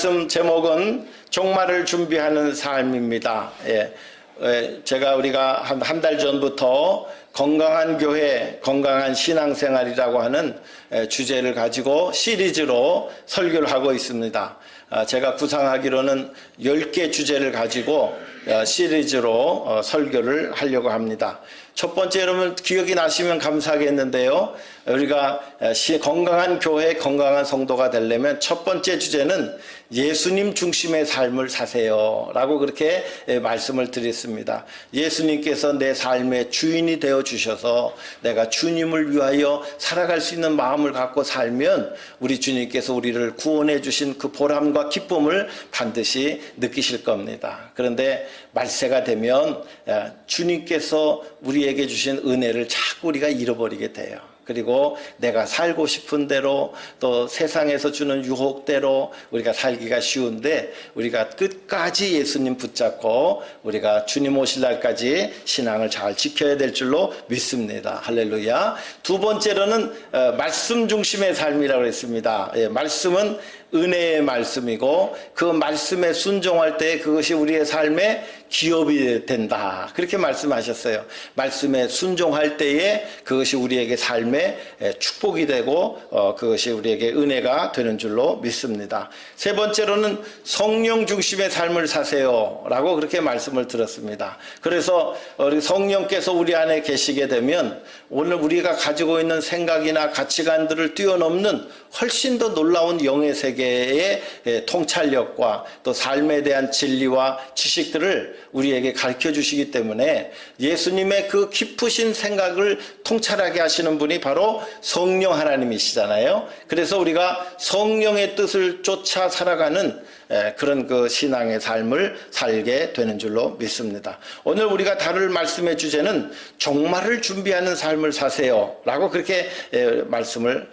말씀 제목은 종말을 준비하는 삶입니다. 우리가 한 달 전부터 건강한 교회, 건강한 신앙생활이라고 하는 주제를 가지고 시리즈로 설교를 하고 있습니다. 제가 구상하기로는 10개 주제를 가지고 시리즈로 설교를 하려고 합니다. 첫 번째, 여러분 기억이 나시면 감사하겠는데요. 우리가 건강한 교회, 건강한 성도가 되려면 첫 번째 주제는 예수님 중심의 삶을 사세요 라고 그렇게 말씀을 드렸습니다. 예수님께서 내 삶의 주인이 되어 주셔서 내가 주님을 위하여 살아갈 수 있는 마음을 갖고 살면 우리 주님께서 우리를 구원해 주신 그 보람과 기쁨을 반드시 느끼실 겁니다. 그런데 말세가 되면 주님께서 우리에게 주신 은혜를 자꾸 우리가 잃어버리게 돼요. 그리고 내가 살고 싶은 대로 또 세상에서 주는 유혹대로 우리가 살기가 쉬운데, 우리가 끝까지 예수님 붙잡고 우리가 주님 오실 날까지 신앙을 잘 지켜야 될 줄로 믿습니다. 할렐루야. 두 번째로는 말씀 중심의 삶이라고 했습니다. 말씀은 은혜의 말씀이고 그 말씀에 순종할 때 그것이 우리의 삶의 기업이 된다, 그렇게 말씀하셨어요. 말씀에 순종할 때에 그것이 우리에게 삶의 축복이 되고 그것이 우리에게 은혜가 되는 줄로 믿습니다. 세 번째로는 성령 중심의 삶을 사세요 라고 그렇게 말씀을 들었습니다. 그래서 우리 성령께서 우리 안에 계시게 되면 오늘 우리가 가지고 있는 생각이나 가치관들을 뛰어넘는 훨씬 더 놀라운 영의 세계의 통찰력과 또 삶에 대한 진리와 지식들을 우리에게 가르쳐 주시기 때문에 예수님의 그 깊으신 생각을 통찰하게 하시는 분이 바로 성령 하나님이시잖아요. 그래서 우리가 성령의 뜻을 쫓아 살아가는 그런 그 신앙의 삶을 살게 되는 줄로 믿습니다. 오늘 우리가 다룰 말씀의 주제는 종말을 준비하는 삶을 사세요 라고 그렇게 말씀을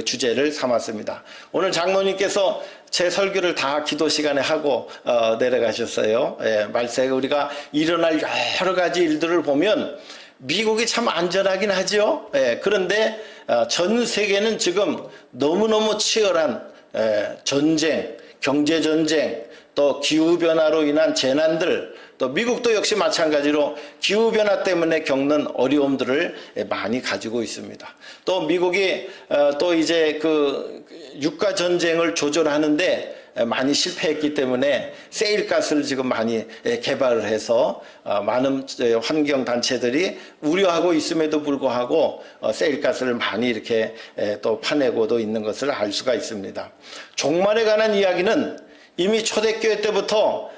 주제를 삼았습니다. 오늘 장로님께서 제 설교를 다 기도 시간에 하고 내려가셨어요. 말세에 우리가 일어날 여러 가지 일들을 보면 미국이 참 안전하긴 하죠. 그런데 전 세계는 지금 너무너무 치열한 전쟁, 경제전쟁, 또 기후변화로 인한 재난들, 또 미국도 역시 마찬가지로 기후변화 때문에 겪는 어려움들을 많이 가지고 있습니다. 또 미국이 또 이제 그 유가전쟁을 조절하는데 많이 실패했기 때문에 세일가스를 지금 많이 개발을 해서 많은 환경단체들이 우려하고 있음에도 불구하고 세일가스를 많이 이렇게 또 파내고도 있는 것을 알 수가 있습니다. 종말에 관한 이야기는 이미 초대교회 때부터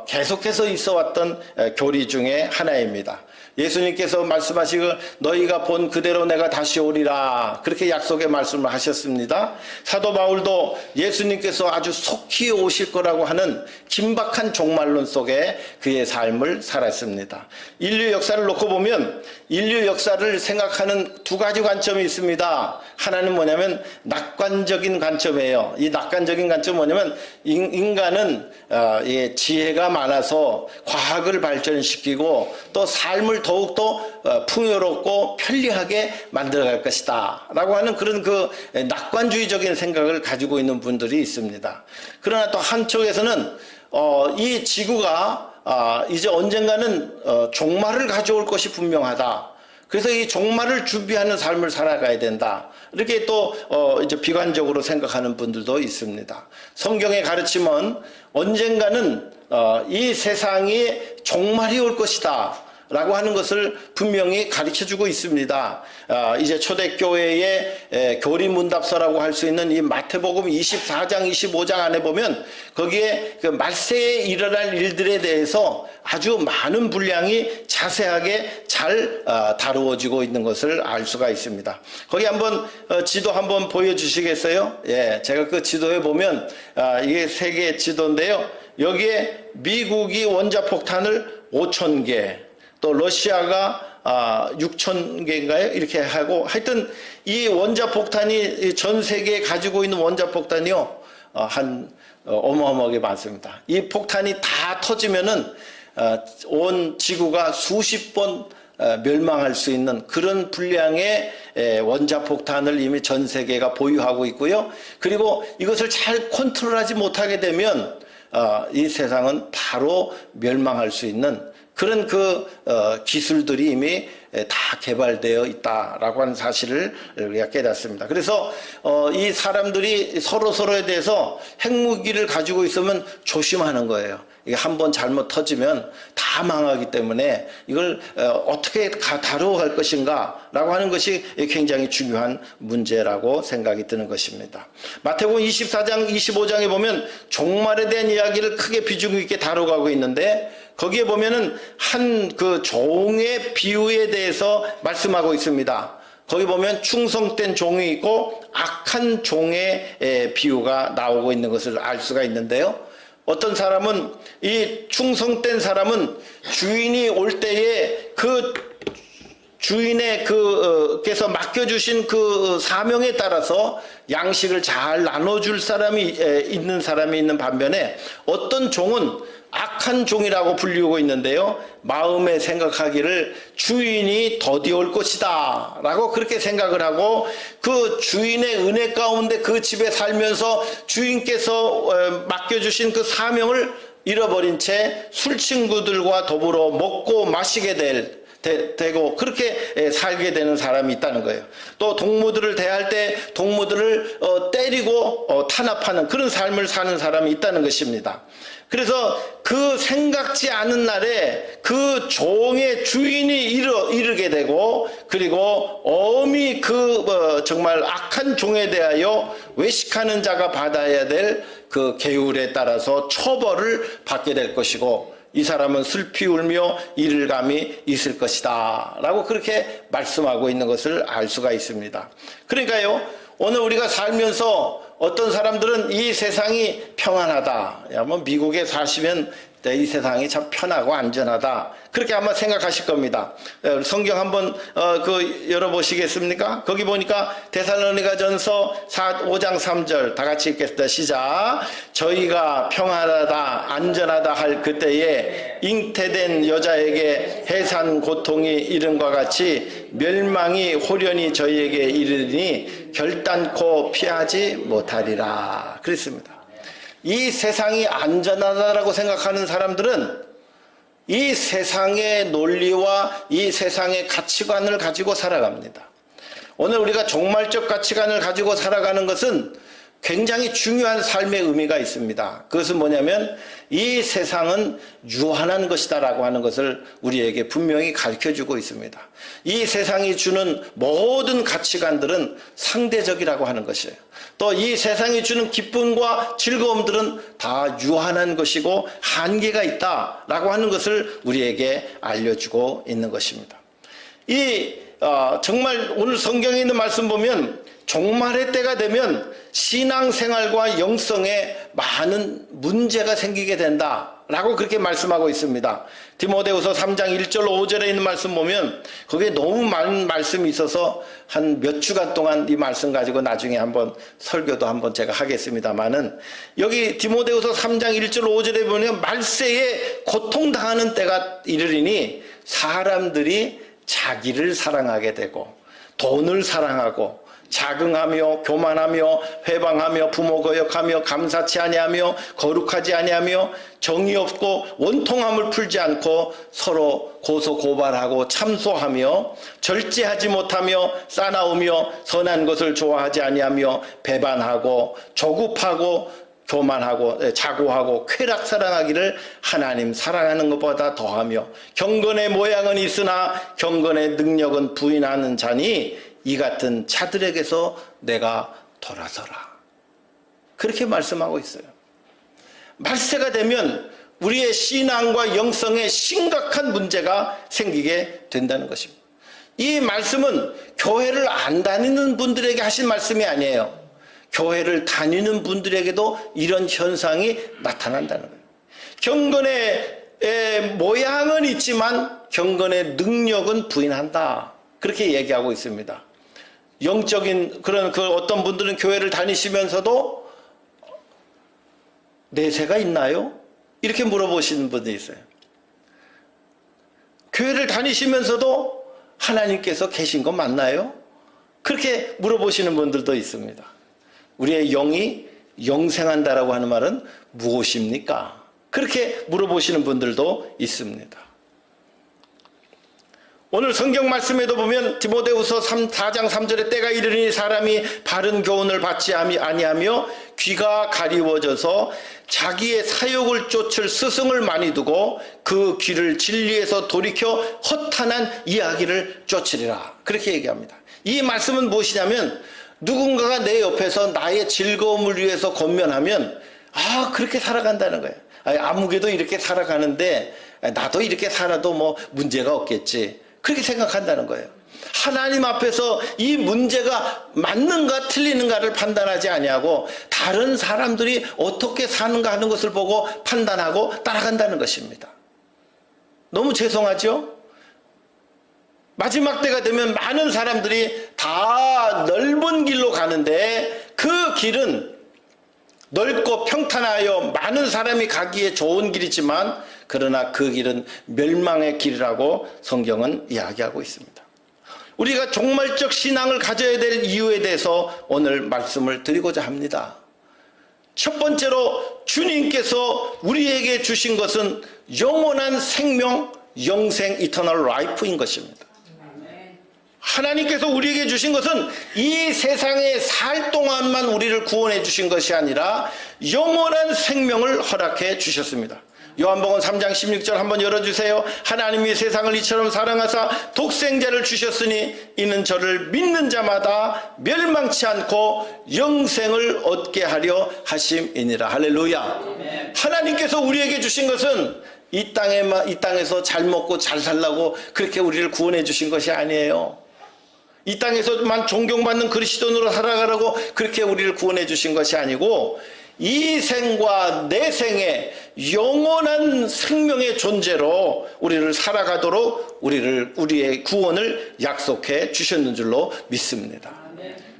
계속해서 있어왔던 교리 중에 하나입니다. 예수님께서 말씀하시고 너희가 본 그대로 내가 다시 오리라, 그렇게 약속의 말씀을 하셨습니다. 사도 바울도 예수님께서 아주 속히 오실 거라고 하는 긴박한 종말론 속에 그의 삶을 살았습니다. 인류 역사를 놓고 보면 인류 역사를 생각하는 두 가지 관점이 있습니다. 하나는 뭐냐면 낙관적인 관점이에요. 이 낙관적인 관점은 뭐냐면 인간은 지혜가 많아서 과학을 발전시키고 또 삶을 더욱더 풍요롭고 편리하게 만들어갈 것이다 라고 하는 그런 그 낙관주의적인 생각을 가지고 있는 분들이 있습니다. 그러나 또 한쪽에서는 이 지구가 이제 언젠가는 종말을 가져올 것이 분명하다. 그래서 이 종말을 준비하는 삶을 살아가야 된다, 이렇게 또 이제 비관적으로 생각하는 분들도 있습니다. 성경의 가르침은 언젠가는 이 세상에 종말이 올 것이다 라고 하는 것을 분명히 가르쳐주고 있습니다. 이제 초대교회의 교리문답서라고 할 수 있는 이 마태복음 24장 25장 안에 보면 거기에 그 말세에 일어날 일들에 대해서 아주 많은 분량이 자세하게 잘 다루어지고 있는 것을 알 수가 있습니다. 거기 한번 지도 한번 보여주시겠어요? 제가 그 지도에 보면 이게 세계 지도인데요. 여기에 미국이 원자폭탄을 5,000개, 또 러시아가 6,000개인가요? 이렇게 하고, 하여튼 이 원자폭탄이 전 세계에 가지고 있는 원자폭탄이요 어마어마하게 많습니다. 이 폭탄이 다 터지면은 온 지구가 수십 번 멸망할 수 있는 그런 분량의 원자폭탄을 이미 전 세계가 보유하고 있고요. 그리고 이것을 잘 컨트롤하지 못하게 되면 이 세상은 바로 멸망할 수 있는 그런 기술들이 이미 다 개발되어 있다라고 하는 사실을 우리가 깨닫습니다. 그래서 이 사람들이 서로에 대해서 핵무기를 가지고 있으면 조심하는 거예요. 이게 한번 잘못 터지면 다 망하기 때문에 이걸 어떻게 다루어갈 것인가 라고 하는 것이 굉장히 중요한 문제라고 생각이 드는 것입니다. 마태복음 24장 25장에 보면 종말에 대한 이야기를 크게 비중 있게 다뤄가고 있는데 거기에 보면은 한 종의 비유에 대해서 말씀하고 있습니다. 거기 보면 충성된 종이 있고 악한 종의 비유가 나오고 있는 것을 알 수가 있는데요. 어떤 사람은 이 충성된 사람은 주인이 올 때에 주인의 께서 맡겨주신 사명에 따라서 양식을 잘 나눠줄 있는 사람이 있는 반면에 어떤 종은 악한 종이라고 불리우고 있는데요. 마음에 생각하기를 주인이 더디올 것이다 라고 그렇게 생각을 하고 그 주인의 은혜 가운데 그 집에 살면서 주인께서 맡겨주신 그 사명을 잃어버린 채 술친구들과 더불어 먹고 마시게 되고 그렇게 살게 되는 사람이 있다는 거예요. 또 동무들을 대할 때 동무들을 때리고 탄압하는 그런 삶을 사는 사람이 있다는 것입니다. 그래서 그 생각지 않은 날에 그 종의 주인이 이르게 되고 그리고 엄히 정말 악한 종에 대하여 외식하는 자가 받아야 될 그 계율에 따라서 처벌을 받게 될 것이고 이 사람은 슬피 울며 이를 감이 있을 것이다 라고 그렇게 말씀하고 있는 것을 알 수가 있습니다. 그러니까요, 오늘 우리가 살면서 어떤 사람들은 이 세상이 평안하다, 미국에 사시면 이 세상이 참 편하고 안전하다 그렇게 아마 생각하실 겁니다. 성경 한번 열어보시겠습니까? 거기 보니까 데살로니가전서 5장 3절 다 같이 읽겠습니다. 시작. 저희가 평안하다 안전하다 할 그때에 잉태된 여자에게 해산 고통이 이른과 같이 멸망이 홀연히 저희에게 이르니 결단코 피하지 못하리라 그랬습니다. 이 세상이 안전하다라고 생각하는 사람들은 이 세상의 논리와 이 세상의 가치관을 가지고 살아갑니다. 오늘 우리가 종말적 가치관을 가지고 살아가는 것은 굉장히 중요한 삶의 의미가 있습니다. 그것은 뭐냐면 이 세상은 유한한 것이다 라고 하는 것을 우리에게 분명히 가르쳐주고 있습니다. 이 세상이 주는 모든 가치관들은 상대적이라고 하는 것이에요. 또 이 세상이 주는 기쁨과 즐거움들은 다 유한한 것이고 한계가 있다라고 하는 것을 우리에게 알려주고 있는 것입니다. 정말 오늘 성경에 있는 말씀 보면 종말의 때가 되면 신앙생활과 영성에 많은 문제가 생기게 된다라고 그렇게 말씀하고 있습니다. 디모데후서 3장 1절 5절에 있는 말씀 보면 거기에 너무 많은 말씀이 있어서 한 몇 주간 동안 이 말씀 가지고 나중에 한번 설교도 한번 제가 하겠습니다만은 여기 디모데후서 3장 1절 5절에 보면 말세에 고통당하는 때가 이르리니 사람들이 자기를 사랑하게 되고 돈을 사랑하고 자긍하며 교만하며 회방하며 부모 거역하며 감사치 아니하며 거룩하지 아니하며 정의 없고 원통함을 풀지 않고 서로 고소 고발하고 참소하며 절제하지 못하며 싸나우며 선한 것을 좋아하지 아니하며 배반하고 조급하고 교만하고 자고하고 쾌락 사랑하기를 하나님 사랑하는 것보다 더하며 경건의 모양은 있으나 경건의 능력은 부인하는 자니 이 같은 자들에게서 내가 돌아서라. 그렇게 말씀하고 있어요. 말세가 되면 우리의 신앙과 영성에 심각한 문제가 생기게 된다는 것입니다. 이 말씀은 교회를 안 다니는 분들에게 하신 말씀이 아니에요. 교회를 다니는 분들에게도 이런 현상이 나타난다는 거예요. 경건의 모양은 있지만 경건의 능력은 부인한다. 그렇게 얘기하고 있습니다. 영적인 그런 어떤 분들은 교회를 다니시면서도 내세가 있나요? 이렇게 물어보시는 분들이 있어요. 교회를 다니시면서도 하나님께서 계신 거 맞나요? 그렇게 물어보시는 분들도 있습니다. 우리의 영이 영생한다라고 하는 말은 무엇입니까? 그렇게 물어보시는 분들도 있습니다. 오늘 성경 말씀에도 보면 디모데후서 4장 3절에 때가 이르니 사람이 바른 교훈을 받지 아니하며 귀가 가리워져서 자기의 사욕을 쫓을 스승을 많이 두고 그 귀를 진리에서 돌이켜 허탄한 이야기를 쫓으리라. 그렇게 얘기합니다. 이 말씀은 무엇이냐면 누군가가 내 옆에서 나의 즐거움을 위해서 권면하면 그렇게 살아간다는 거예요. 아무개도 이렇게 살아가는데 나도 이렇게 살아도 뭐 문제가 없겠지. 그렇게 생각한다는 거예요. 하나님 앞에서 이 문제가 맞는가 틀리는가를 판단하지 아니하고 다른 사람들이 어떻게 사는가 하는 것을 보고 판단하고 따라간다는 것입니다. 너무 죄송하죠? 마지막 때가 되면 많은 사람들이 다 넓은 길로 가는데 그 길은 넓고 평탄하여 많은 사람이 가기에 좋은 길이지만 그러나 그 길은 멸망의 길이라고 성경은 이야기하고 있습니다. 우리가 종말적 신앙을 가져야 될 이유에 대해서 오늘 말씀을 드리고자 합니다. 첫 번째로 주님께서 우리에게 주신 것은 영원한 생명, 영생, 이터널 라이프인 것입니다. 하나님께서 우리에게 주신 것은 이 세상에 살 동안만 우리를 구원해 주신 것이 아니라 영원한 생명을 허락해 주셨습니다. 요한복음 3장 16절 한번 열어주세요. 하나님이 세상을 이처럼 사랑하사 독생자를 주셨으니 이는 저를 믿는 자마다 멸망치 않고 영생을 얻게 하려 하심이니라. 할렐루야. 네. 하나님께서 우리에게 주신 것은 이 땅에서 잘 먹고 잘 살라고 그렇게 우리를 구원해 주신 것이 아니에요. 이 땅에서만 존경받는 그리스도인으로 살아가라고 그렇게 우리를 구원해 주신 것이 아니고 이 생과 내 생에 영원한 생명의 존재로 우리를 살아가도록 우리의 구원을 약속해 주셨는 줄로 믿습니다.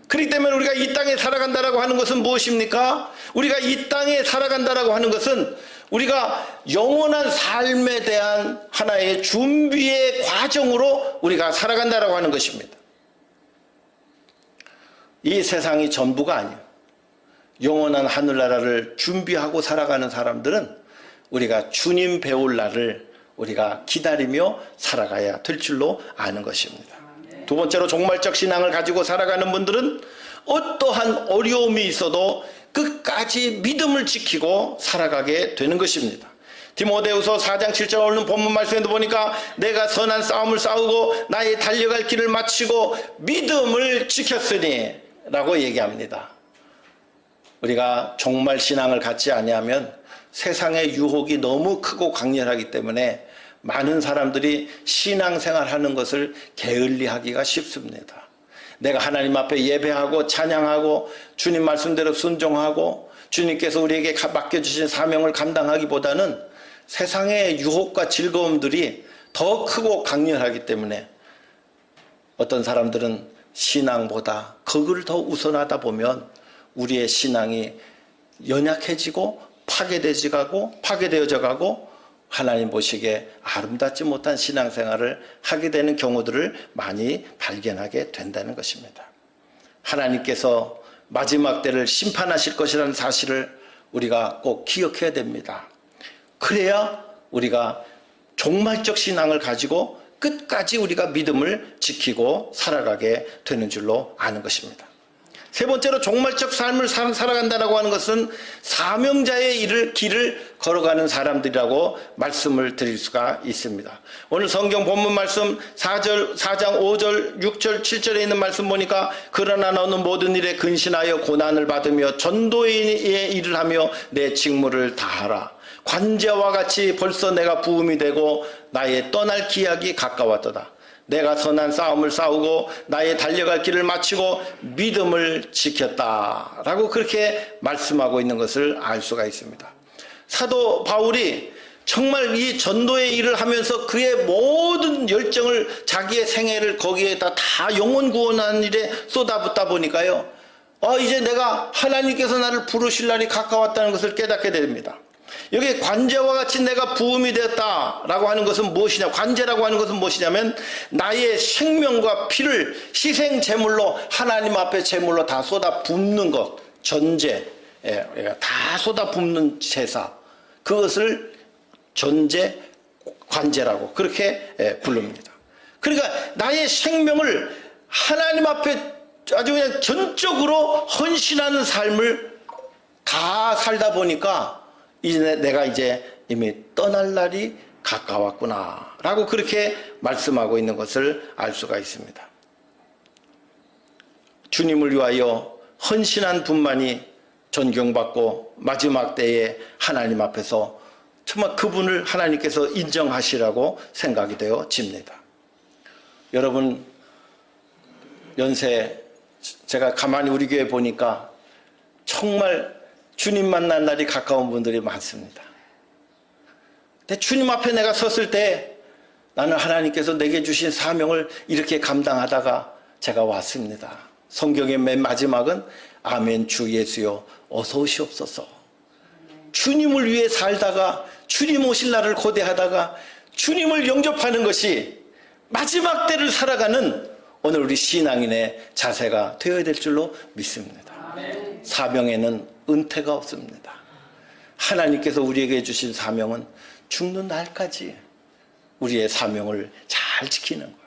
그렇기 때문에 우리가 이 땅에 살아간다라고 하는 것은 무엇입니까? 우리가 이 땅에 살아간다라고 하는 것은 우리가 영원한 삶에 대한 하나의 준비의 과정으로 우리가 살아간다라고 하는 것입니다. 이 세상이 전부가 아니에요. 영원한 하늘나라를 준비하고 살아가는 사람들은 우리가 주님 배울 날을 우리가 기다리며 살아가야 될 줄로 아는 것입니다. 두 번째로 종말적 신앙을 가지고 살아가는 분들은 어떠한 어려움이 있어도 끝까지 믿음을 지키고 살아가게 되는 것입니다. 디모데후서 4장 7절 오늘 본문 말씀에도 보니까 내가 선한 싸움을 싸우고 나의 달려갈 길을 마치고 믿음을 지켰으니 라고 얘기합니다. 우리가 종말 신앙을 갖지 아니하면 세상의 유혹이 너무 크고 강렬하기 때문에 많은 사람들이 신앙생활하는 것을 게을리하기가 쉽습니다. 내가 하나님 앞에 예배하고 찬양하고 주님 말씀대로 순종하고 주님께서 우리에게 맡겨주신 사명을 감당하기보다는 세상의 유혹과 즐거움들이 더 크고 강렬하기 때문에 어떤 사람들은 신앙보다 그걸 더 우선하다 보면 우리의 신앙이 연약해지고 파괴되어져 가고 하나님 보시기에 아름답지 못한 신앙생활을 하게 되는 경우들을 많이 발견하게 된다는 것입니다. 하나님께서 마지막 때를 심판하실 것이라는 사실을 우리가 꼭 기억해야 됩니다. 그래야 우리가 종말적 신앙을 가지고 끝까지 우리가 믿음을 지키고 살아가게 되는 줄로 아는 것입니다. 세 번째로 종말적 삶을 살아간다고 하는 것은 사명자의 길을 걸어가는 사람들이라고 말씀을 드릴 수가 있습니다. 오늘 성경 본문 말씀 4장 5절 6절 7절에 있는 말씀 보니까 그러나 너는 모든 일에 근신하여 고난을 받으며 전도의 일을 하며 내 직무를 다하라. 관제와 같이 벌써 내가 부음이 되고 나의 떠날 기약이 가까웠도다. 내가 선한 싸움을 싸우고 나의 달려갈 길을 마치고 믿음을 지켰다 라고 그렇게 말씀하고 있는 것을 알 수가 있습니다. 사도 바울이 정말 이 전도의 일을 하면서 그의 모든 열정을 자기의 생애를 거기에다 다 영혼 구원하는 일에 쏟아붓다 보니까요 이제 내가 하나님께서 나를 부르실 날이 가까웠다는 것을 깨닫게 됩니다. 여기 관제와 같이 내가 부음이 되었다라고 하는 것은 무엇이냐? 관제라고 하는 것은 무엇이냐면 나의 생명과 피를 희생 제물로 하나님 앞에 제물로 다 쏟아 붓는 것, 전제, 다 쏟아 붓는 제사, 그것을 전제 관제라고 그렇게 부릅니다. 그러니까 나의 생명을 하나님 앞에 아주 그냥 전적으로 헌신하는 삶을 다 살다 보니까 이제 내가 이미 떠날 날이 가까웠구나 라고 그렇게 말씀하고 있는 것을 알 수가 있습니다. 주님을 위하여 헌신한 분만이 존경받고 마지막 때에 하나님 앞에서 정말 그분을 하나님께서 인정하시라고 생각이 되어집니다. 여러분, 연세 제가 가만히 우리 교회 보니까 정말 주님 만난 날이 가까운 분들이 많습니다. 근데 주님 앞에 내가 섰을 때 나는 하나님께서 내게 주신 사명을 이렇게 감당하다가 제가 왔습니다. 성경의 맨 마지막은 아멘 주 예수여 어서 오시옵소서. 주님을 위해 살다가 주님 오실 날을 고대하다가 주님을 영접하는 것이 마지막 때를 살아가는 오늘 우리 신앙인의 자세가 되어야 될 줄로 믿습니다. 사명에는 은퇴가 없습니다. 하나님께서 우리에게 주신 사명은 죽는 날까지 우리의 사명을 잘 지키는 거예요.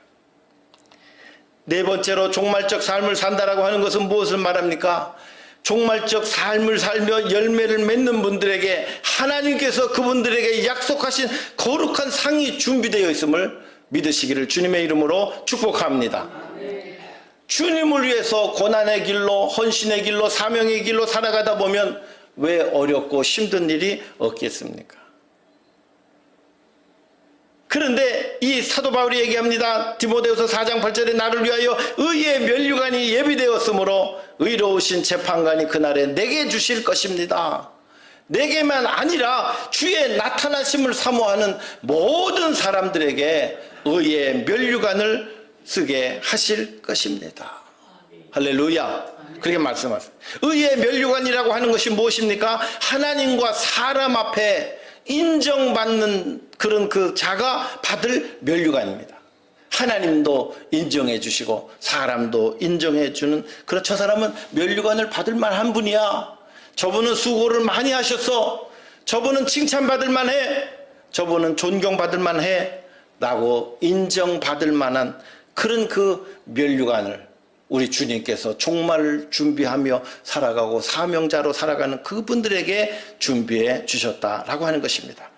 네 번째로 종말적 삶을 산다라고 하는 것은 무엇을 말합니까? 종말적 삶을 살며 열매를 맺는 분들에게 하나님께서 그분들에게 약속하신 거룩한 상이 준비되어 있음을 믿으시기를 주님의 이름으로 축복합니다. 주님을 위해서 고난의 길로, 헌신의 길로, 사명의 길로 살아가다 보면 왜 어렵고 힘든 일이 없겠습니까? 그런데 이 사도 바울이 얘기합니다. 디모데후서 4장 8절에 나를 위하여 의의 면류관이 예비되었으므로 의로우신 재판관이 그날에 내게 주실 것입니다. 내게만 아니라 주의 나타나심을 사모하는 모든 사람들에게 의의 면류관을 쓰게 하실 것입니다. 할렐루야. 그렇게 말씀하세요. 의의 면류관이라고 하는 것이 무엇입니까? 하나님과 사람 앞에 인정받는 그런 그 자가 받을 면류관입니다. 하나님도 인정해 주시고 사람도 인정해 주는 그런 저 사람은 면류관을 받을 만한 분이야. 저분은 수고를 많이 하셨어. 저분은 칭찬받을 만해. 저분은 존경받을 만해. 라고 인정받을 만한 그런 그 면류관을 우리 주님께서 종말을 준비하며 살아가고 사명자로 살아가는 그분들에게 준비해 주셨다라고 하는 것입니다.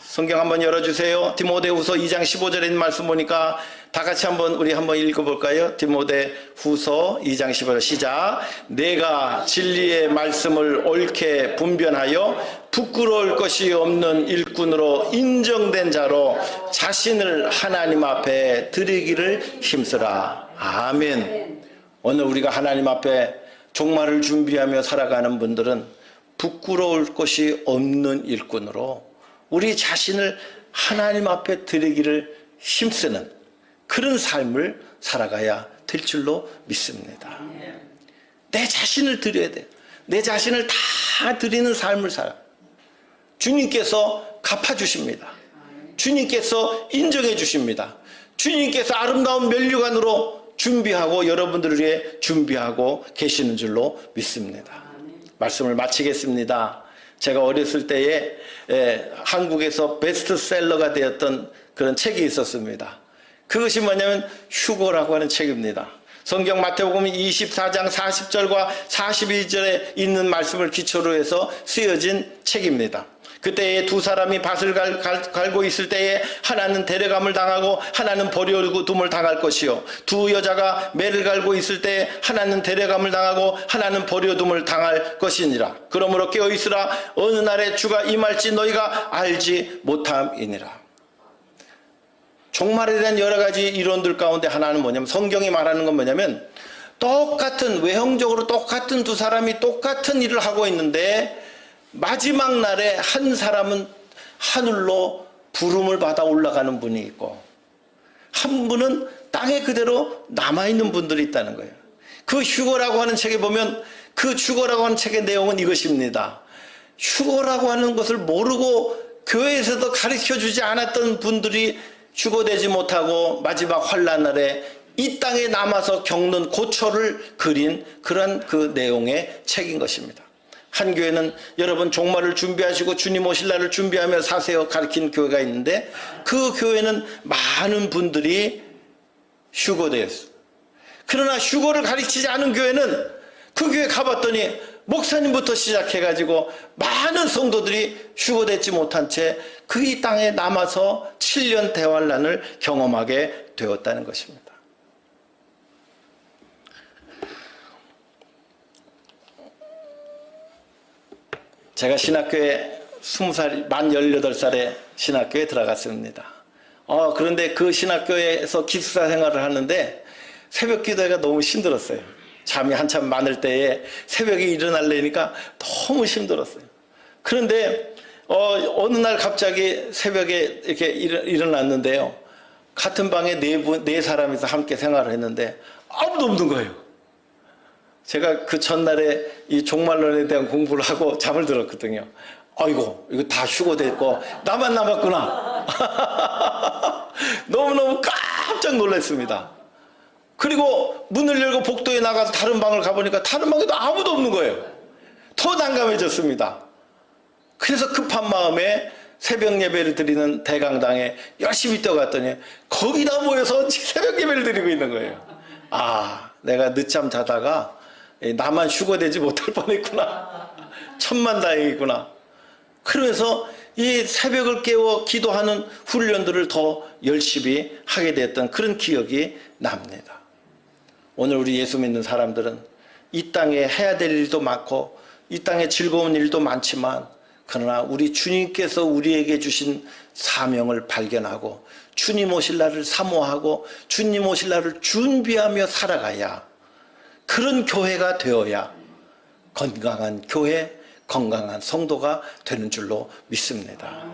성경 한번 열어주세요. 디모데후서 2장 15절에 있는 말씀 보니까 다 같이 우리 한번 읽어볼까요? 디모데후서 2장 15절 시작. 내가 진리의 말씀을 옳게 분변하여 부끄러울 것이 없는 일꾼으로 인정된 자로 자신을 하나님 앞에 드리기를 힘쓰라. 아멘. 오늘 우리가 하나님 앞에 종말을 준비하며 살아가는 분들은 부끄러울 것이 없는 일꾼으로 우리 자신을 하나님 앞에 드리기를 힘쓰는 그런 삶을 살아가야 될 줄로 믿습니다. 내 자신을 드려야 돼요. 내 자신을 다 드리는 삶을 살아. 주님께서 갚아주십니다. 주님께서 인정해 주십니다. 주님께서 아름다운 면류관으로 준비하고 여러분들을 위해 준비하고 계시는 줄로 믿습니다. 말씀을 마치겠습니다. 제가 어렸을 때에 한국에서 베스트셀러가 되었던 그런 책이 있었습니다. 그것이 뭐냐면 휴거라고 하는 책입니다. 성경 마태복음 24장 40절과 42절에 있는 말씀을 기초로 해서 쓰여진 책입니다. 그때에 두 사람이 밭을 갈고 있을 때에 하나는 데려감을 당하고 하나는 버려둠을 당할 것이요, 두 여자가 매를 갈고 있을 때에 하나는 데려감을 당하고 하나는 버려둠을 당할 것이니라. 그러므로 깨어있으라. 어느 날에 주가 임할지 너희가 알지 못함이니라. 종말에 대한 여러 가지 이론들 가운데 하나는 뭐냐면, 성경이 말하는 건 뭐냐면, 똑같은, 외형적으로 똑같은 두 사람이 똑같은 일을 하고 있는데 마지막 날에 한 사람은 하늘로 부름을 받아 올라가는 분이 있고 한 분은 땅에 그대로 남아있는 분들이 있다는 거예요. 그 휴거라고 하는 책에 보면 그 휴거라고 하는 책의 내용은 이것입니다. 휴거라고 하는 것을 모르고 교회에서도 가르쳐주지 않았던 분들이 휴거되지 못하고 마지막 환난날에 이 땅에 남아서 겪는 고초를 그린 그런 그 내용의 책인 것입니다. 한 교회는 여러분 종말을 준비하시고 주님 오실 날을 준비하며 사세요 가르친 교회가 있는데 그 교회는 많은 분들이 휴거되었어요. 그러나 휴거를 가르치지 않은 교회는 그 교회 가봤더니 목사님부터 시작해가지고 많은 성도들이 휴거되지 못한 채 그 이 땅에 남아서 7년 대환란을 경험하게 되었다는 것입니다. 제가 신학교에 20살, 만 18살에 신학교에 들어갔습니다. 그런데 그 신학교에서 기숙사 생활을 하는데 새벽 기도회가 너무 힘들었어요. 잠이 한참 많을 때에 새벽에 일어나려니까 너무 힘들었어요. 그런데 어느 날 갑자기 새벽에 이렇게 일어났는데요. 같은 방에 네 사람이서 함께 생활을 했는데 아무도 없는 거예요. 제가 그 전날에 이 종말론에 대한 공부를 하고 잠을 들었거든요. 아이고, 이거 다 휴거됐고 나만 남았구나. 너무너무 깜짝 놀랐습니다. 그리고 문을 열고 복도에 나가서 다른 방을 가보니까 다른 방에도 아무도 없는 거예요. 더 난감해졌습니다. 그래서 급한 마음에 새벽 예배를 드리는 대강당에 열심히 뛰어갔더니 거기다 모여서 새벽 예배를 드리고 있는 거예요. 내가 늦잠 자다가 나만 휴거되지 못할 뻔했구나. 천만다행이구나. 그러면서 이 새벽을 깨워 기도하는 훈련들을 더 열심히 하게 됐던 그런 기억이 납니다. 오늘 우리 예수 믿는 사람들은 이 땅에 해야 될 일도 많고 이 땅에 즐거운 일도 많지만 그러나 우리 주님께서 우리에게 주신 사명을 발견하고 주님 오실 날을 사모하고 주님 오실 날을 준비하며 살아가야 그런 교회가 되어야 건강한 교회, 건강한 성도가 되는 줄로 믿습니다.